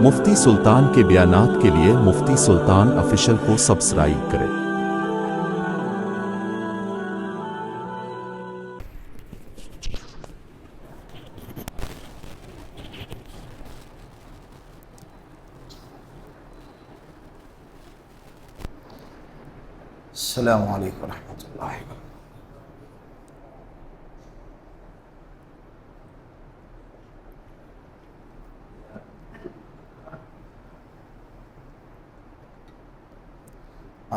مفتی سلطان کے بیانات کے لیے مفتی سلطان آفیشل کو سبسکرائب کریں۔ السلام علیکم ورحمۃ اللہ وبرکاتہ۔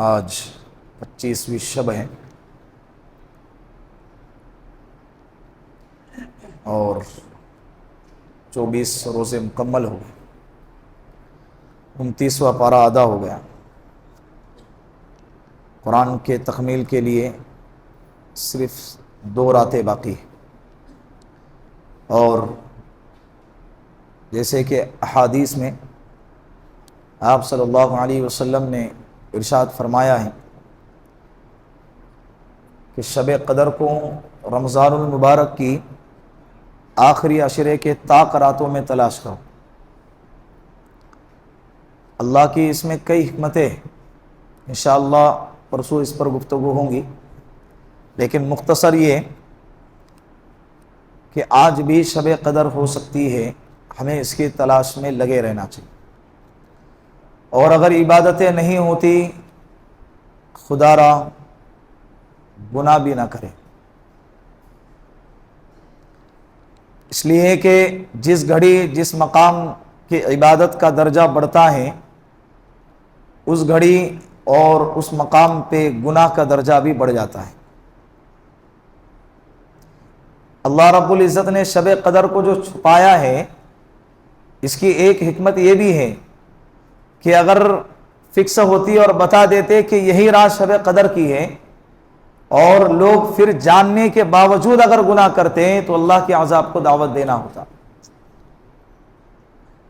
آج 25ویں شب ہے اور 24 روزے مکمل ہو گئے، 29واں پارہ ادا ہو گیا۔ قرآن کے تکمیل کے لیے صرف 2 راتیں باقی ہیں، اور جیسے کہ احادیث میں آپ صلی اللہ علیہ وسلم نے ارشاد فرمایا ہے کہ شب قدر کو رمضان المبارک کی آخری عشرے کے طاق راتوں میں تلاش کرو۔ اللہ کی اس میں کئی حکمتیں ہیں، انشاءاللہ پرسوں اس پر گفتگو ہوں گی، لیکن مختصر یہ کہ آج بھی شب قدر ہو سکتی ہے، ہمیں اس کی تلاش میں لگے رہنا چاہیے، اور اگر عبادتیں نہیں ہوتی خدا را گناہ بھی نہ کرے، اس لیے کہ جس گھڑی جس مقام کی عبادت کا درجہ بڑھتا ہے اس گھڑی اور اس مقام پہ گناہ کا درجہ بھی بڑھ جاتا ہے۔ اللہ رب العزت نے شب قدر کو جو چھپایا ہے، اس کی ایک حکمت یہ بھی ہے کہ اگر فکس ہوتی اور بتا دیتے کہ یہی رات شب قدر کی ہے، اور لوگ پھر جاننے کے باوجود اگر گناہ کرتے ہیں تو اللہ کے عذاب کو دعوت دینا ہوتا۔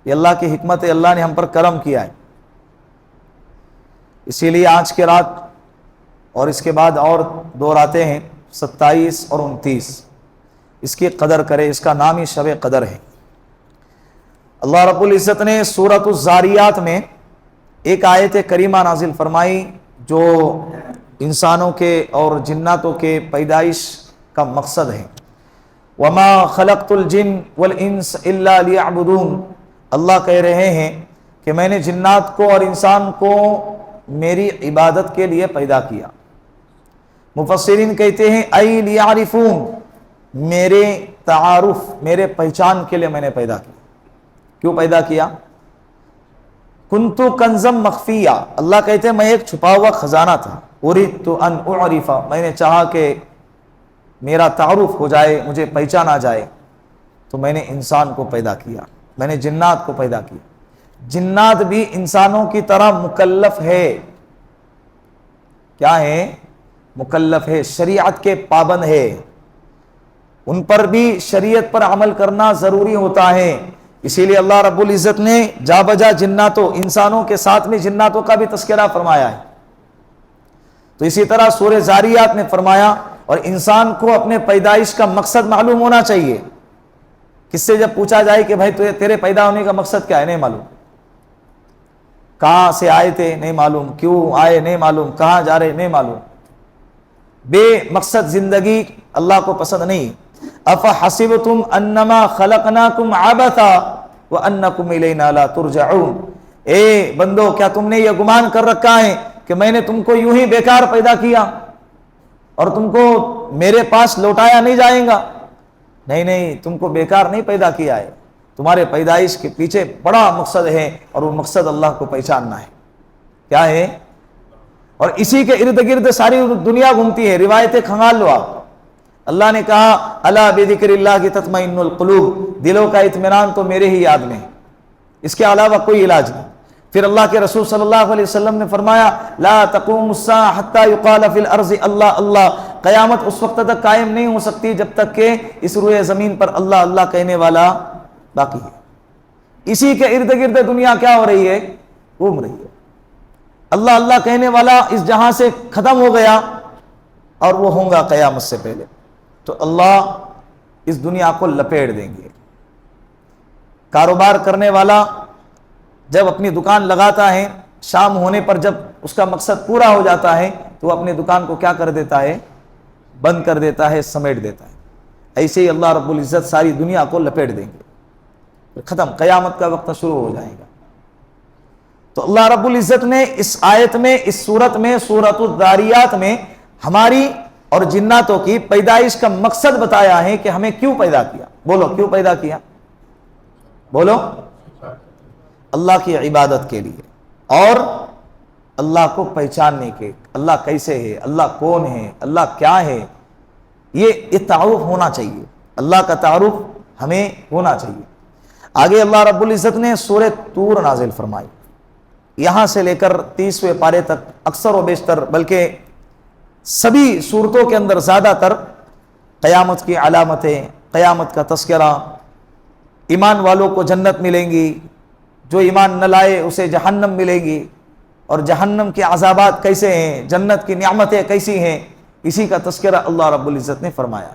یہ اللہ کی حکمت ہے، اللہ نے ہم پر کرم کیا ہے۔ اسی لیے آج کے رات اور اس کے بعد اور 2 راتیں ہیں، 27 اور 29، اس کی قدر کرے، اس کا نام ہی شب قدر ہے۔ اللہ رب العزت نے سورۃ الزاریات میں ایک آیت کریمہ نازل فرمائی جو انسانوں کے اور جناتوں کے پیدائش کا مقصد ہے۔ وَمَا خَلَقْتُ الْجِنَّ وَالْإِنسَ إِلَّا لِيَعْبُدُونَ، اللہ کہہ رہے ہیں کہ میں نے جنات کو اور انسان کو میری عبادت کے لیے پیدا کیا۔ مفسرین کہتے ہیں اَيْ لِيَعْرِفُونَ، میرے تعارف، میرے پہچان کے لیے میں نے پیدا کیا۔ کیوں پیدا کیا؟ کنتو کنزم مخفیہ، اللہ کہتے ہیں میں ایک چھپا ہوا خزانہ تھا۔ اردت ان اعرف، میں نے چاہا کہ میرا تعارف ہو جائے، مجھے پہچانا جائے، تو میں نے انسان کو پیدا کیا، میں نے جنات کو پیدا کیا۔ جنات بھی انسانوں کی طرح مکلف ہے۔ کیا ہے؟ مکلف ہے، شریعت کے پابند ہے، ان پر بھی شریعت پر عمل کرنا ضروری ہوتا ہے۔ اسی لیے اللہ رب العزت نے جا بجا جناتوں، انسانوں کے ساتھ میں جناتوں کا بھی تذکرہ فرمایا ہے۔ تو اسی طرح سورہ زاریات میں فرمایا، اور انسان کو اپنے پیدائش کا مقصد معلوم ہونا چاہیے۔ کس سے جب پوچھا جائے کہ بھائی تیرے پیدا ہونے کا مقصد کیا ہے، نہیں معلوم، کہاں سے آئے تھے نہیں معلوم، کیوں آئے نہیں معلوم، کہاں جا رہے نہیں معلوم، بے مقصد زندگی اللہ کو پسند نہیں۔ افحسبتم انما خلقناکم عبثا وانکم الینا لا ترجعون، اے بندو کیا تم نے یہ گمان کر رکھا ہے کہ میں نے تم کو یوں ہی بیکار پیدا کیا اور تم کو میرے پاس لوٹایا نہیں جائے گا؟ نہیں، تم کو بیکار نہیں پیدا کیا ہے، تمہارے پیدائش کے پیچھے بڑا مقصد ہے، اور وہ مقصد اللہ کو پہچاننا ہے۔ کیا ہے؟ اور اسی کے ارد گرد ساری دنیا گھومتی ہے۔ روایتیں کھنگال لو آپ، اللہ نے کہا الا بذکر اللہ کی تطمئن القلوب، دلوں کا اطمینان تو میرے ہی یاد میں ہے، اس کے علاوہ کوئی علاج نہیں۔ پھر اللہ کے رسول صلی اللہ علیہ وسلم نے فرمایا لا تقوم الساعة حتى يقال في الارض اللہ اللہ، قیامت اس وقت تک قائم نہیں ہو سکتی جب تک کہ اس روئے زمین پر اللہ اللہ کہنے والا باقی ہے۔ اسی کے ارد گرد دنیا کیا ہو رہی ہے؟ گھوم رہی ہے۔ اللہ اللہ کہنے والا اس جہاں سے ختم ہو گیا، اور وہ ہوں گا قیامت سے پہلے، تو اللہ اس دنیا کو لپیٹ دیں گے۔ کاروبار کرنے والا جب اپنی دکان لگاتا ہے، شام ہونے پر جب اس کا مقصد پورا ہو جاتا ہے تو وہ اپنی دکان کو کیا کر دیتا ہے؟ بند کر دیتا ہے، سمیٹ دیتا ہے۔ ایسے ہی اللہ رب العزت ساری دنیا کو لپیٹ دیں گے، پھر ختم، قیامت کا وقت شروع ہو جائے گا۔ تو اللہ رب العزت نے اس آیت میں، اس سورت میں، سورۃ الذاریات میں ہماری اور جناتوں کی پیدائش کا مقصد بتایا ہے کہ ہمیں کیوں پیدا کیا۔ بولو کیوں پیدا کیا؟ بولو، اللہ کی عبادت کے لیے اور اللہ کو پہچاننے کے، اللہ کیسے ہے، اللہ کون ہے، اللہ کیا ہے، یہ تعارف ہونا چاہیے، اللہ کا تعارف ہمیں ہونا چاہیے۔ آگے اللہ رب العزت نے سورہ طور نازل فرمائی، یہاں سے لے کر 30ویں پارے تک اکثر و بیشتر، بلکہ سبھی صورتوں کے اندر زیادہ تر قیامت کی علامتیں، قیامت کا تذکرہ، ایمان والوں کو جنت ملیں گی، جو ایمان نہ لائے اسے جہنم ملے گی، اور جہنم کے عذابات کیسے ہیں، جنت کی نعمتیں کیسی ہیں، اسی کا تذکرہ اللہ رب العزت نے فرمایا۔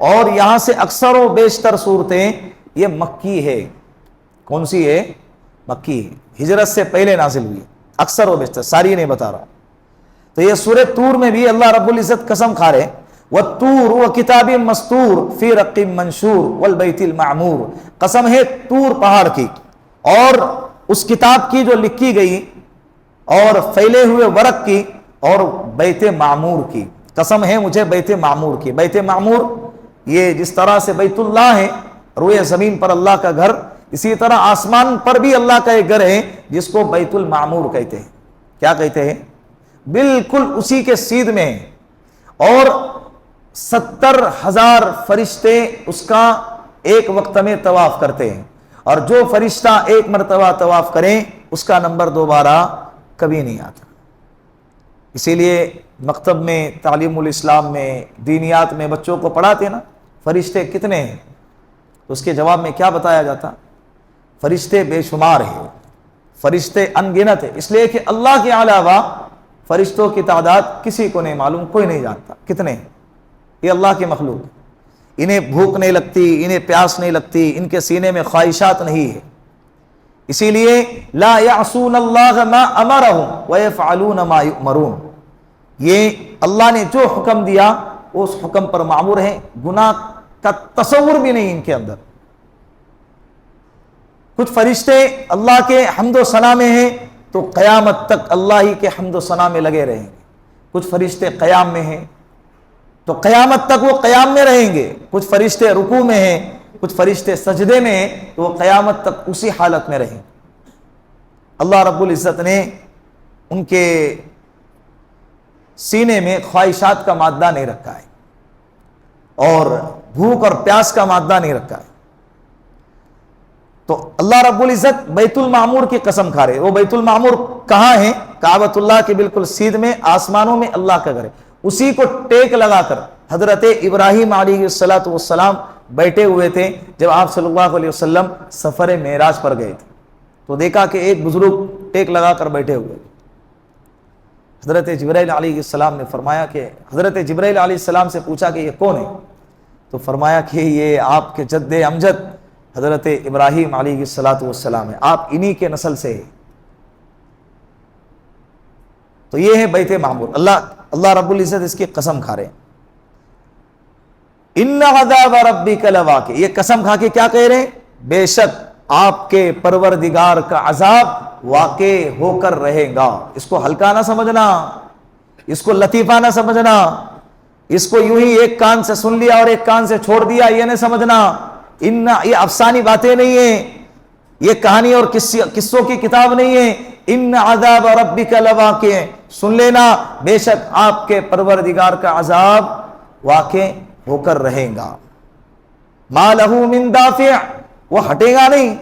اور یہاں سے اکثر و بیشتر صورتیں یہ مکی ہے۔ کون سی ہے؟ مکی ہے، ہجرت سے پہلے نازل ہوئی، اکثر و بیشتر، ساری نہیں بتا رہا۔ تو یہ سورہ طور میں بھی اللہ رب العزت قسم کھا رہے، وَالطُّورُ وَكِتَابٍ مَّسْطُورٍ فِي رَقٍّ مَّنشُورٍ وَالْبَيْتِ الْمَعْمُورِ، قسم ہے طور پہاڑ کی اور اس کتاب کی جو لکھی گئی اور پھیلے ہوئے ورق کی اور بیت معمور کی، قسم ہے مجھے بیت معمور کی۔ بیت معمور یہ جس طرح سے بیت اللہ ہے روئے زمین پر اللہ کا گھر، اسی طرح آسمان پر بھی اللہ کا ایک گھر ہے جس کو بیت المعمور کہتے ہیں۔ کیا کہتے ہیں؟ بالکل اسی کے سیدھ میں ہے، اور 70,000 فرشتے اس کا ایک وقت میں طواف کرتے ہیں، اور جو فرشتہ ایک مرتبہ طواف کریں اس کا نمبر دوبارہ کبھی نہیں آتا۔ اسی لیے مکتب میں، تعلیم الاسلام میں، دینیات میں بچوں کو پڑھاتے نا فرشتے کتنے ہیں، تو اس کے جواب میں کیا بتایا جاتا؟ فرشتے بے شمار ہیں، فرشتے ان گنت ہیں، اس لیے کہ اللہ کے علاوہ فرشتوں کی تعداد کسی کو نہیں معلوم، کوئی نہیں جانتا کتنے ہیں۔ یہ اللہ کی مخلوق، انہیں بھوک نہیں لگتی، انہیں پیاس نہیں لگتی، ان کے سینے میں خواہشات نہیں ہے، اسی لیے لا یعصون اللہ ما امرہم ویفعلون ما یؤمرون، یہ اللہ نے جو حکم دیا اس حکم پر معمور ہیں، گناہ کا تصور بھی نہیں ان کے اندر۔ کچھ فرشتے اللہ کے حمد و ثنا میں ہیں تو قیامت تک اللہ ہی کے حمد و ثنا میں لگے رہیں گے، کچھ فرشتے قیام میں ہیں تو قیامت تک وہ قیام میں رہیں گے، کچھ فرشتے رکوع میں ہیں، کچھ فرشتے سجدے میں ہیں تو وہ قیامت تک اسی حالت میں رہیں۔ اللہ رب العزت نے ان کے سینے میں خواہشات کا مادہ نہیں رکھا ہے اور بھوک اور پیاس کا مادہ نہیں رکھا ہے۔ تو اللہ رب العزت بیت المعمور کی قسم کھا رہے، وہ بیت المعمور کہاں ہے؟ کعبۃ اللہ کے بالکل سیدھ میں، آسمانوں میں اللہ کا گھر ہے، اسی کو ٹیک لگا کر حضرت ابراہیم علیہ السلام بیٹھے ہوئے تھے جب آپ صلی اللہ علیہ وسلم سفر معراج پر گئے تھے، تو دیکھا کہ ایک بزرگ ٹیک لگا کر بیٹھے ہوئے۔ حضرت جبرائیل علیہ السلام نے فرمایا کہ حضرت جبرائیل علیہ السلام سے پوچھا کہ یہ کون ہے؟ تو فرمایا کہ یہ آپ کے جد امجد حضرت ابراہیم علیہ السلام ہے، آپ انہی کے نسل سے ہیں۔ تو یہ ہے بیت معمور، اللہ رب العزت اس کی قسم کھا رہے ہیں۔ ان عذاب ربک لواقع، یہ قسم کھا کے کیا کہہ رہے ہیں؟ بے شک آپ کے پروردگار کا عذاب واقع ہو کر رہے گا۔ اس کو ہلکا نہ سمجھنا، اس کو لطیفہ نہ سمجھنا، اس کو یوں ہی ایک کان سے سن لیا اور ایک کان سے چھوڑ دیا یہ نہ سمجھنا۔ یہ افسانی باتیں نہیں ہیں، یہ کہانی اور قصوں کی کتاب نہیں ہے۔ ان عذاب ربک لواقع، سن لینا بے شک آپ کے پروردگار کا عذاب واقع ہو کر رہے گا۔ ما لہ من دافع، وہ ہٹے گا نہیں،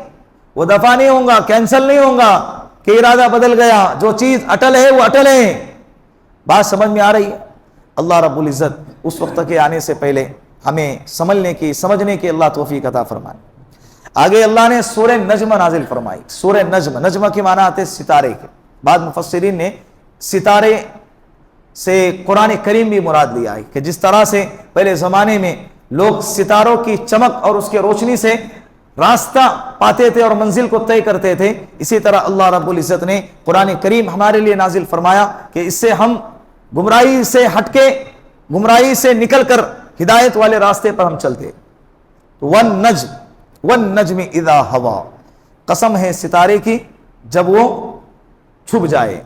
وہ دفع نہیں ہوگا، کینسل نہیں ہوگا کہ ارادہ بدل گیا، جو چیز اٹل ہے وہ اٹل ہے۔ بات سمجھ میں آ رہی ہے؟ اللہ رب العزت اس وقت کے آنے سے پہلے ہمیں سمجھنے کی اللہ توفیق عطا فرمائے۔ آگے اللہ نے سورہ نجم نازل فرمائی۔ سورہ نجم کے معنی آتے ستارے کے، بعد مفسرین نے ستارے سے قرآن کریم بھی مراد لیا ہے کہ جس طرح سے پہلے زمانے میں لوگ ستاروں کی چمک اور اس کے روشنی سے راستہ پاتے تھے اور منزل کو طے کرتے تھے، اسی طرح اللہ رب العزت نے قرآن کریم ہمارے لیے نازل فرمایا کہ اس سے ہم گمراہی سے ہٹ کے، گمراہی سے نکل کر ہدایت والے راستے پر ہم چلتے۔ والنجم اذا ہوا، قسم ہے ستارے کی جب وہ چھپ جائے،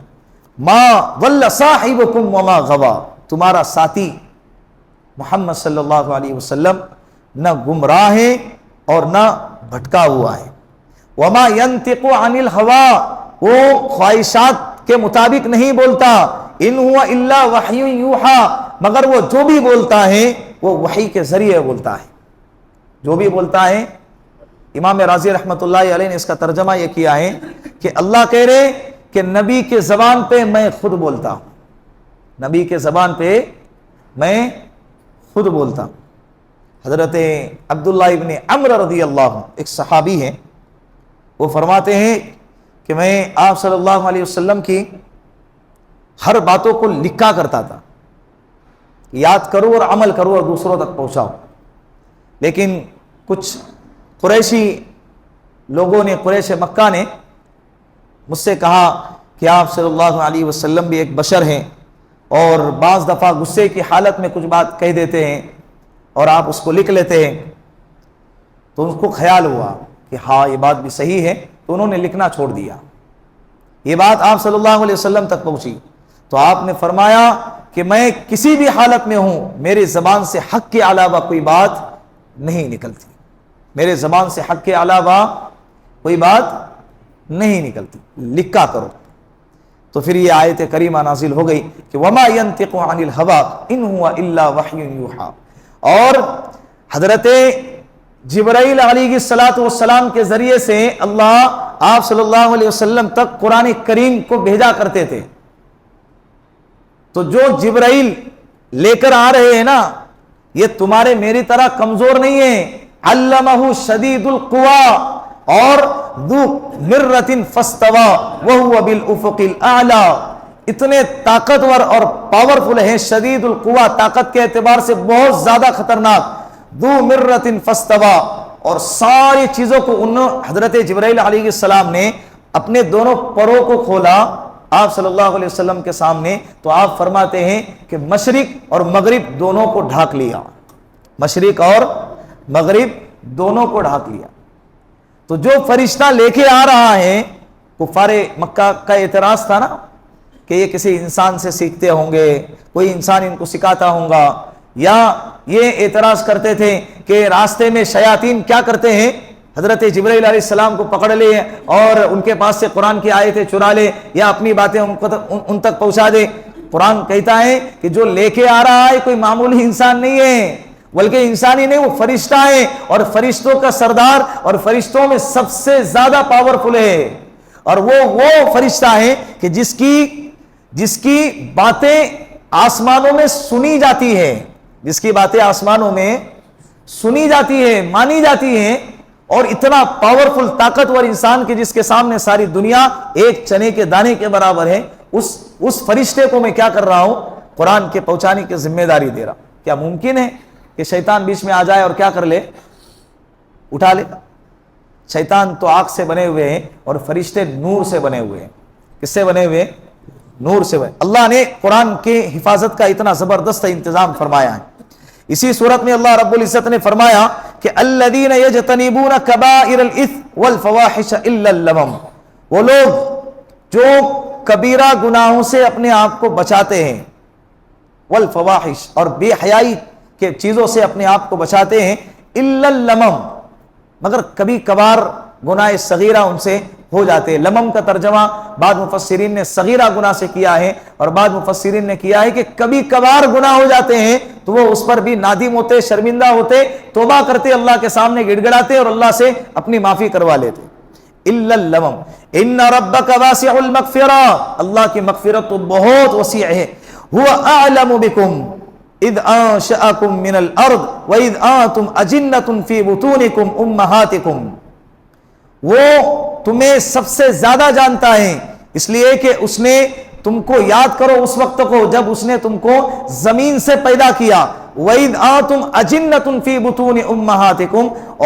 ما ضل صاحبکم وما غوا، تمہارا ساتھی محمد صلی اللہ علیہ وسلم نہ گمراہ ہے اور نہ بھٹکا ہوا ہے۔ وما ينطق عن الهوى، وہ خواہشات کے مطابق نہیں بولتا، ان هو الا وحی یوحى، مگر وہ جو بھی بولتا ہے وہ وحی کے ذریعے بولتا ہے، جو بھی بولتا ہے۔ امام راضی رحمۃ اللہ علیہ نے اس کا ترجمہ یہ کیا ہے کہ اللہ کہہ رہے کہ نبی کے زبان پہ میں خود بولتا ہوں، نبی کے زبان پہ میں خود بولتا ہوں۔ حضرت عبداللہ ابن عمرو رضی اللہ عنہ ایک صحابی ہیں، وہ فرماتے ہیں کہ میں آپ صلی اللہ علیہ وسلم کی ہر باتوں کو لکھا کرتا تھا، یاد کروں اور عمل کروں اور دوسروں تک پہنچاؤ، لیکن کچھ قریشی لوگوں نے، قریش مکہ نے مجھ سے کہا کہ آپ صلی اللہ علیہ وسلم بھی ایک بشر ہیں اور بعض دفعہ غصے کی حالت میں کچھ بات کہہ دیتے ہیں اور آپ اس کو لکھ لیتے ہیں۔ تو ان کو خیال ہوا کہ ہاں یہ بات بھی صحیح ہے، تو انہوں نے لکھنا چھوڑ دیا۔ یہ بات آپ صلی اللہ علیہ وسلم تک پہنچی تو آپ نے فرمایا کہ میں کسی بھی حالت میں ہوں، میرے زبان سے حق کے علاوہ کوئی بات نہیں نکلتی، میرے زبان سے حق کے علاوہ کوئی بات نہیں نکلتی، لکھا کرو۔ تو پھر یہ آیت کریمہ نازل ہو گئی کہ وما ينطق عن الهوى ان هو الا وحی یوحى، اور حضرت جبرائیل علیہ السلام کے ذریعے سے اللہ آپ صلی اللہ علیہ وسلم تک قرآن کریم کو بھیجا کرتے تھے۔ تو جو جبرائیل لے کر آ رہے ہیں نا، یہ تمہارے میری طرح کمزور نہیں ہے، علمہ شدید القوی اور ذو مرۃ فاستوى وهو بالافق الاعلی، اتنے طاقتور اور پاورفل ہیں، شدید القوی طاقت کے اعتبار سے بہت زیادہ خطرناک، ذو مرۃ فاستوى، اور ساری چیزوں کو حضرت جبرائیل علیہ السلام نے اپنے دونوں پروں کو کھولا آپ صلی اللہ علیہ وسلم کے سامنے، تو آپ فرماتے ہیں کہ مشرق اور مغرب دونوں کو ڈھانک لیا، مشرق اور مغرب دونوں کو ڈھانک لیا۔ تو جو فرشتہ لے کے آ رہا ہے، کفار مکہ کا اعتراض تھا نا کہ یہ کسی انسان سے سیکھتے ہوں گے، کوئی انسان ان کو سکھاتا ہوں گا، یا یہ اعتراض کرتے تھے کہ راستے میں شیاطین کیا کرتے ہیں، حضرت جبرائیل علیہ السلام کو پکڑ لے اور ان کے پاس سے قرآن کی آیتیں چرا لے یا اپنی باتیں ان تک پہنچا دے۔ قرآن کہتا ہے کہ جو لے کے آ رہا ہے کوئی معمولی انسان نہیں ہے، بلکہ انسانی نہیں، وہ فرشتہ ہے، اور فرشتوں کا سردار اور فرشتوں میں سب سے زیادہ پاورفل ہے، اور وہ فرشتہ ہے کہ جس کی باتیں آسمانوں میں سنی جاتی ہے، جس کی باتیں آسمانوں میں سنی جاتی ہے، مانی جاتی ہے، اور اتنا پاورفل طاقتور انسان کہ جس کے سامنے ساری دنیا ایک چنے کے دانے کے برابر ہے، اس فرشتے کو میں کیا کر رہا ہوں، قرآن کے پہنچانے کی ذمہ داری دے رہا ہوں۔ کیا ممکن ہے کہ شیطان بیچ میں آ جائے اور کیا کر لے، اٹھا لے؟ شیطان تو آگ سے بنے ہوئے ہیں اور فرشتے نور سے بنے ہوئے ہیں۔ کس سے بنے ہوئے؟ نور سے بنے۔ اللہ نے قرآن کے حفاظت کا اتنا زبردست انتظام فرمایا ہے۔ اسی صورت میں اللہ رب العزت نے فرمایا کہ الذین یجتنبون کبائر الاثم والفواحش الا اللمم، وہ لوگ جو کبیرہ گناہوں سے اپنے آپ کو بچاتے ہیں، والفواحش اور بے حیائی کے چیزوں سے اپنے آپ کو بچاتے ہیں، الا اللمم، مگر کبھی کبھار گناہ صغیرہ ان سے ہو جاتے ہیں۔ لمم کا ترجمہ بعض مفسرین نے صغیرہ گناہ سے کیا ہے، اور بعض مفسرین نے کیا ہے کہ کبھی کبھار گناہ ہو جاتے ہیں تو وہ اس پر بھی نادم ہوتے، شرمندہ ہوتے، توبہ کرتے، اللہ کے سامنے گڑ گڑاتے اور اللہ سے اپنی معافی کروا لیتے۔ الا اللمم ان ربک واسع المغفرہ، اللہ کی مغفرت تو بہت وسیع ہے۔ هو اعلم بکم اذ انشأکم من الارض واذ انتم اجنۃ فی بطونکم امہاتکم، وہ تمہیں سب سے زیادہ جانتا ہے، اس لیے کہ اس نے تم کو، یاد کرو اس وقت کو جب اس نے تم کو زمین سے پیدا کیا، وَإِذْ آتُمْ أَجِنَّةٌ فِي بُطُونِ أُمَّهَاتِكُمْ،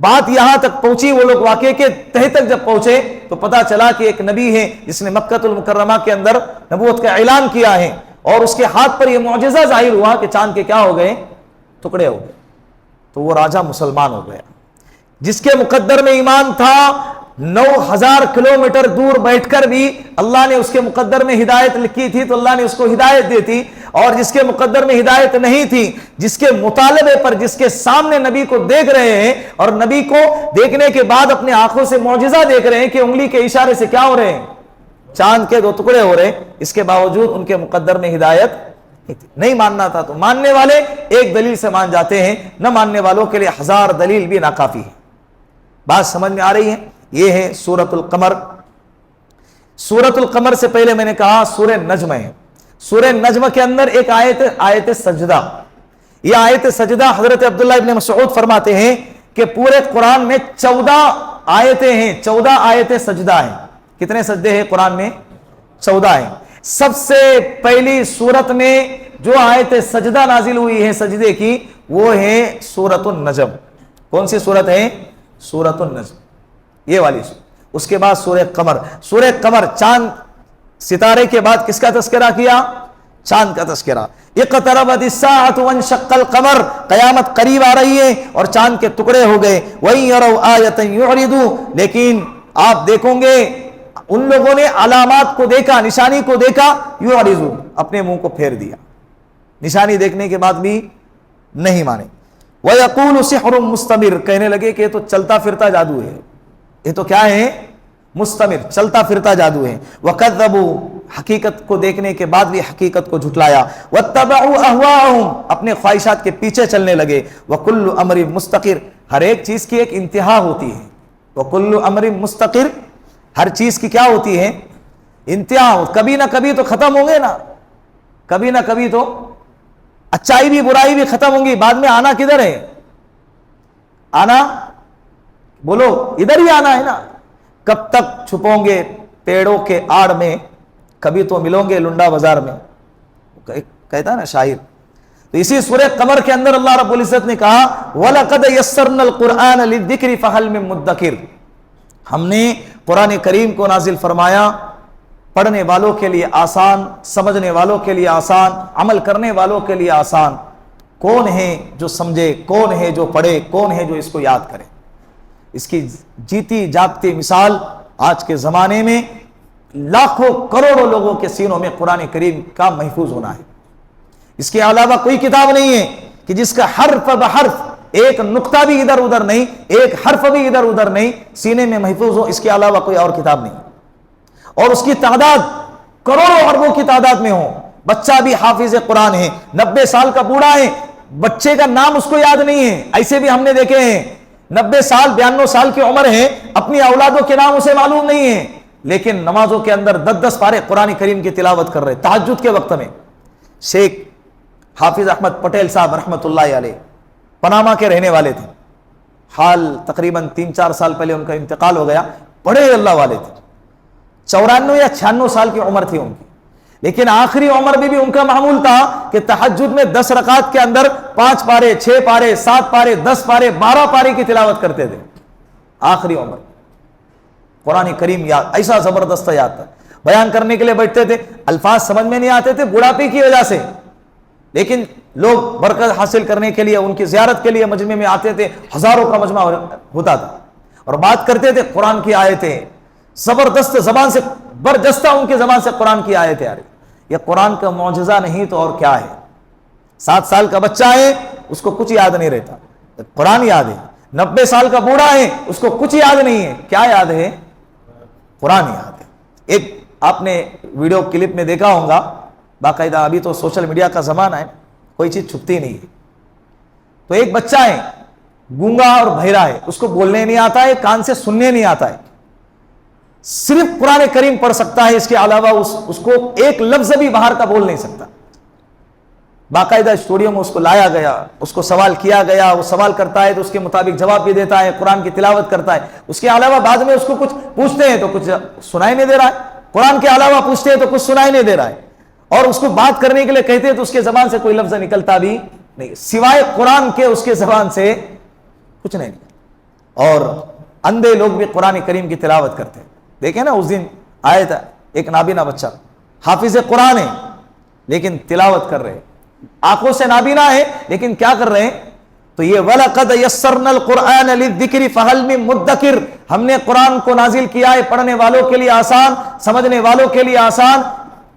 بات یہاں تک پہنچی، وہ لوگ واقعے کے تہ تک جب پہنچے تو پتا چلا کہ ایک نبی ہے جس نے مکہ المکرمہ کے اندر نبوت کا اعلان کیا ہے، اور اس کے ہاتھ پر یہ معجزہ ظاہر ہوا کہ چاند کے کیا ہو گئے؟ ٹکڑے ہو گئے. تو وہ راجہ مسلمان ہو گیا. جس کے مقدر میں ایمان تھا 9000 کلومیٹر دور بیٹھ کر بھی اللہ نے اس کے مقدر میں ہدایت لکھی تھی تو اللہ نے اس کو ہدایت دی تھی، اور جس کے مقدر میں ہدایت نہیں تھی، جس کے مطالبے پر، جس کے سامنے نبی کو دیکھ رہے ہیں اور نبی کو دیکھنے کے بعد اپنے آنکھوں سے معجزہ دیکھ رہے ہیں کہ انگلی کے اشارے سے کیا ہو رہے ہیں؟ چاند کے 2 ٹکڑے ہو رہے ہیں، اس کے باوجود ان کے مقدر میں ہدایت نہیں ماننا تھا. تو ماننے والے ایک دلیل سے مان جاتے ہیں، نہ ماننے والوں کے لیے 1000 دلیل بھی ناکافی ہے. بات سمجھ میں آ رہی ہے؟ یہ ہے سورۃ القمر. سورۃ القمر سے پہلے میں نے کہا سورہ نجم ہے. سورہ نجم کے اندر ایک آیت سجدہ. یہ آیت سجدہ حضرت عبداللہ ابن مسعود فرماتے ہیں کہ پورے قرآن میں 14 آیتیں ہیں، 14 آیتیں سجدہ ہیں. کتنے سجدے ہیں قرآن میں؟ 14 ہیں. سب سے پہلی سورت میں جو آیت سجدہ نازل ہوئی ہے سجدے کی، وہ ہے سورۃ النجم. کون سی سورت ہے؟ سورۃ النجم، یہ والی سورت. اس کے بعد سورہ قمر. سورہ قمر چاند ستارے کے بعد کس کا تذکرہ کیا؟ چاند کا تذکرہ. اقتربت الساعۃ وانشق القمر، قیامت قریب آ رہی ہے اور چاند کے ٹکڑے ہو گئے. وَإِن يَرَوْا آیَةً يُعْرِضُوا، لیکن آپ دیکھیں گے ان لوگوں نے علامات کو دیکھا، نشانی کو دیکھا، یعرضوا، اپنے منہ کو پھیر دیا، نشانی دیکھنے کے بعد بھی نہیں مانے. وَيَقُولُ سِحْرٌ مُسْتَمِرٌ، کہنے لگے کہ یہ تو چلتا پھرتا جادو ہے. یہ تو کیا ہے؟ مستمر، چلتا پھرتا جادو ہے. وَكَذَّبُوا، حقیقت کو دیکھنے کے بعد بھی حقیقت کو جھٹلایا. وَاتَّبَعُوا أَهْوَاءَهُمْ، اپنے خواہشات کے پیچھے چلنے لگے. وَكُلُّ أَمْرٍ مُسْتَقِرٌ، ہر ایک چیز کی ایک انتہا ہوتی ہے. وَكُلُّ أَمْرٍ مُسْتَقِرٌ، ہر چیز کی کیا ہوتی ہے؟ انتہا. کبھی نہ کبھی تو ختم ہوں گے نا، کبھی نہ کبھی تو اچائی بھی برائی بھی ختم ہوں گی. بعد میں آنا کدھر ہے؟ آنا بولو ادھر ہی آنا ہے نا. کب تک چھپوں گے پیڑوں کے آڑ میں، کبھی تو ملوں گے لنڈا بازار میں، کہتا ہے نا شاعر. تو اسی سورہ قمر کے اندر اللہ رب العزت نے کہا وَلَقَدْ يَسَّرْنَا الْقُرْآنَ لِلذِّكْرِ فَهَلْ مِن مُدَّكِرٍ، ہم نے قرآن کریم کو نازل فرمایا پڑھنے والوں کے لیے آسان، سمجھنے والوں کے لیے آسان، عمل کرنے والوں کے لیے آسان. کون ہے جو سمجھے، کون ہے جو پڑھے، کون ہے جو اس کو یاد کرے؟ اس کی جیتی جاگتی مثال آج کے زمانے میں لاکھوں کروڑوں لوگوں کے سینوں میں قرآن کریم کا محفوظ ہونا ہے. اس کے علاوہ کوئی کتاب نہیں ہے کہ جس کا حرف بحرف، ایک نقطہ بھی ادھر ادھر نہیں، ایک حرف بھی ادھر ادھر نہیں، سینے میں محفوظ ہو. اس کے علاوہ کوئی اور کتاب نہیں، اور اس کی تعداد کروڑوں اربوں کی تعداد میں ہو. بچہ بھی حافظ قرآن ہے، 90 سال کا بوڑھا ہے، بچے کا نام اس کو یاد نہیں ہے. ایسے بھی ہم نے دیکھے ہیں 90 سال 92 سال کی عمر ہے، اپنی اولادوں کے نام اسے معلوم نہیں ہے، لیکن نمازوں کے اندر 10 پارے قرآن کریم کی تلاوت کر رہے تہجد کے وقت میں. شیخ حافظ احمد پٹیل صاحب رحمۃ اللہ علیہ پاناما کے رہنے والے تھے. حال تقریباً 3-4 سال پہلے ان کا انتقال ہو گیا. بڑے اللہ والے تھے، 94 یا 96 سال کی عمر تھی ان کی، لیکن آخری عمر میں بھی ان کا معمول تھا کہ تہجد میں 10 رکعت کے اندر 5 پارے 6 پارے 7 پارے 10 پارے 12 پارے کی تلاوت کرتے تھے. آخری عمر قرآن کریم یاد، ایسا زبردست یاد تھا. بیان کرنے کے لیے بیٹھتے تھے، الفاظ سمجھ میں نہیں آتے تھے بڑھاپے کی وجہ سے، لیکن لوگ برکت حاصل کرنے کے لیے ان کی زیارت کے لیے مجمع میں آتے تھے. ہزاروں کا مجمع ہوتا تھا اور بات کرتے تھے قرآن کی آیتیں. زبردست زبان سے، برجستہ ان کی زبان سے قرآن کی آیتیں آ رہی. یہ قرآن کا معجزہ نہیں تو اور کیا ہے؟ 7 سال کا بچہ ہے اس کو کچھ یاد نہیں رہتا، قرآن یاد ہے. 90 سال کا بوڑھا ہے اس کو کچھ یاد نہیں ہے، کیا یاد ہے؟ قرآن یاد ہے. ایک آپ نے ویڈیو کلپ میں دیکھا ہوگا، باقاعدہ ابھی تو سوشل میڈیا کا زمانہ ہے، کوئی چیز چھپتی نہیں ہے. تو ایک بچہ ہے گونگا اور بہرا ہے، اس کو بولنے نہیں آتا ہے، کان سے سننے نہیں آتا ہے، صرف قرآن کریم پڑھ سکتا ہے، اس کے علاوہ اس کو ایک لفظ بھی باہر کا بول نہیں سکتا. باقاعدہ اسٹوڈیو میں اس کو لایا گیا، اس کو سوال کیا گیا، وہ سوال کرتا ہے تو اس کے مطابق جواب بھی دیتا ہے، قرآن کی تلاوت کرتا ہے. اس کے علاوہ بعد میں اس کو کچھ پوچھتے ہیں تو کچھ سنائی نہیں دے رہا ہے، قرآن کے علاوہ پوچھتے ہیں تو کچھ سنائی نہیں دے رہا ہے، اور اس کو بات کرنے کے لیے کہتے ہیں تو اس کے زبان سے کوئی لفظ نکلتا بھی نہیں، سوائے قرآن کے اس کے زبان سے کچھ نہیں. اور اندھے لوگ بھی قرآن کریم کی تلاوت کرتے ہیں. دیکھیں نا اس دن آیا تھا ایک نابینا بچہ حافظ قرآن ہے لیکن تلاوت کر رہے ہیں, آنکھوں سے نابینا ہے لیکن کیا کر رہے ہیں؟ تو یہ وَلَقَدْ يَسَّرْنَا الْقُرْآنَ لِلذِّكْرِ فَهَلْ مِن مُدَّكِرٍ, ہم نے قرآن کو نازل کیا ہے پڑھنے والوں کے لیے آسان, سمجھنے والوں کے لیے آسان,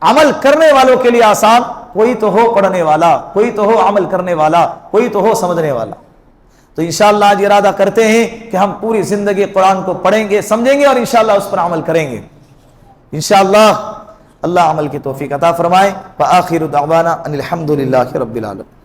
عمل کرنے والوں کے لیے آسان. کوئی تو ہو پڑھنے والا, کوئی تو ہو عمل کرنے والا, کوئی تو ہو سمجھنے والا. تو انشاءاللہ آج ارادہ کرتے ہیں کہ ہم پوری زندگی قرآن کو پڑھیں گے, سمجھیں گے اور انشاءاللہ اس پر عمل کریں گے. انشاءاللہ اللہ عمل کی توفیق عطا فرمائے. وآخر دعوانا ان الحمد للہ رب العالمین.